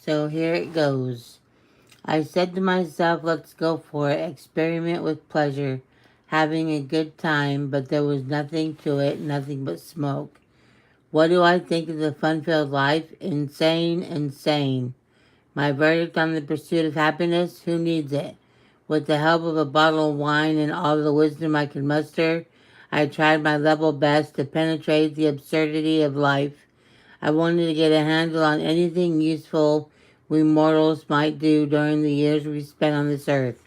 So here it goes. I said to myself, let's go for it, experiment with pleasure, having a good time, but there was nothing to it, nothing but smoke. What do I think of the fun filled life? Insane, insane. My verdict on the pursuit of happiness? Who needs it? With the help of a bottle of wine and all the wisdom I could muster, I tried my level best to penetrate the absurdity of life. I wanted to get a handle on anything useful we mortals might do during the years we spent on this earth.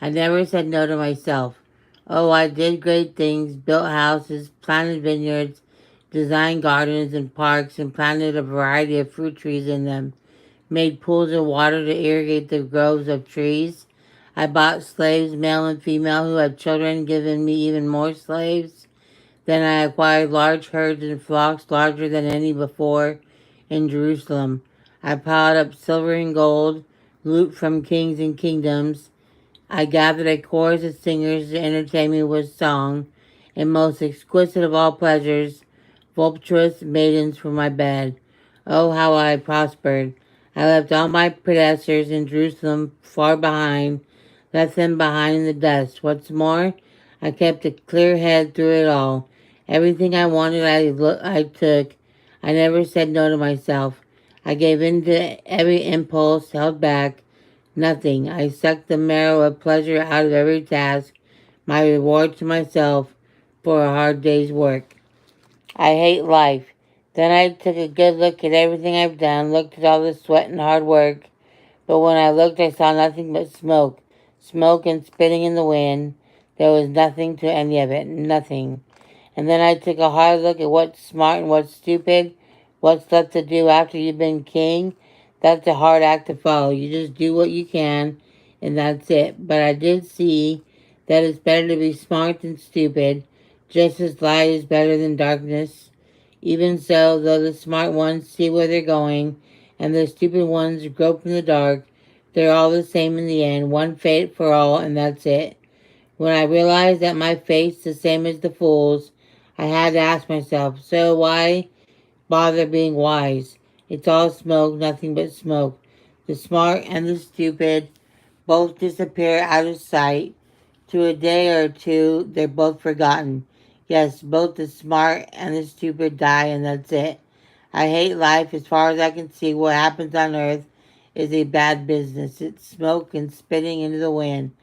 I never said no to myself. Oh, I did great things, built houses, planted vineyards, designed gardens and parks, and planted a variety of fruit trees in them, made pools of water to irrigate the groves of trees. I bought slaves, male and female, who had children, giving me even more slaves. Then I acquired large herds and flocks larger than any before in Jerusalem. I piled up silver and gold, loot from kings and kingdoms. I gathered a chorus of singers to entertain me with song, and most exquisite of all pleasures, voluptuous maidens for my bed. Oh, how I prospered! I left all my possessors in Jerusalem far behind, left them behind in the dust. What's more, I kept a clear head through it all. Everything I wanted, I took. I never said no to myself. I gave in to every impulse, held back nothing. I sucked the marrow of pleasure out of every task, my reward to myself for a hard day's work. I hate life. Then I took a good look at everything I've done, looked at all the sweat and hard work, but when I looked, I saw nothing but smoke. Smoke and spitting in the wind. There was nothing to any of it. Nothing. And then I took a hard look at what's smart and what's stupid, what's left to do after you've been king. That's a hard act to follow. You just do what you can, and that's it. But I did see that it's better to be smart than stupid, just as light is better than darkness. Even so, though the smart ones see where they're going, and the stupid ones grope in the dark, they're all the same in the end, one fate for all, and that's it. When I realized that my fate's the same as the fool's, I had to ask myself, so why bother being wise? It's all smoke, nothing but smoke. The smart and the stupid both disappear out of sight. To a day or two, they're both forgotten. Yes, both the smart and the stupid die, and that's it. I hate life. As far as I can see, what happens on earth is a bad business. It's smoke and spitting into the wind.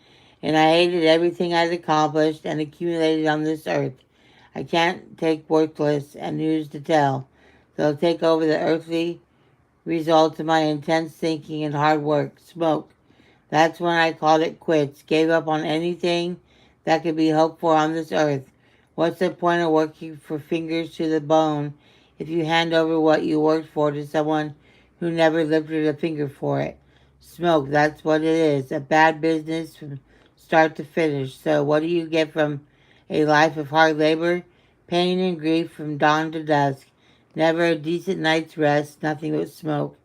And I hated everything I'd accomplished and accumulated on this earth. I can't take worthless and news to tell. They'll take over the earthly results of my intense thinking and hard work. Smoke. That's when I called it quits. Gave up on anything that could be hoped for on this earth. What's the point of working for fingers to the bone if you hand over what you worked for to someone who never lifted a finger for it? Smoke, that's what it is. A bad business from start to finish. So what do you get from a life of hard labor? Pain and grief from dawn to dusk. Never a decent night's rest, nothing but smoke.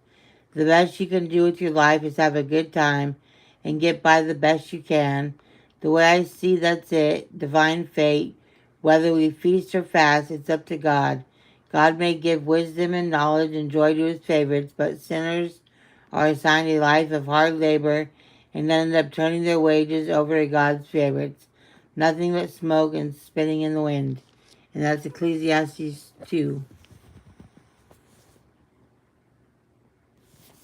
The best you can do with your life is have a good time and get by the best you can. The way I see, that's it. Divine fate. Whether we feast or fast, it's up to God. God may give wisdom and knowledge and joy to his favorites, but sinners are assigned a life of hard labor and end up turning their wages over to God's favorites. Nothing but smoke and spitting in the wind. And that's Ecclesiastes 2.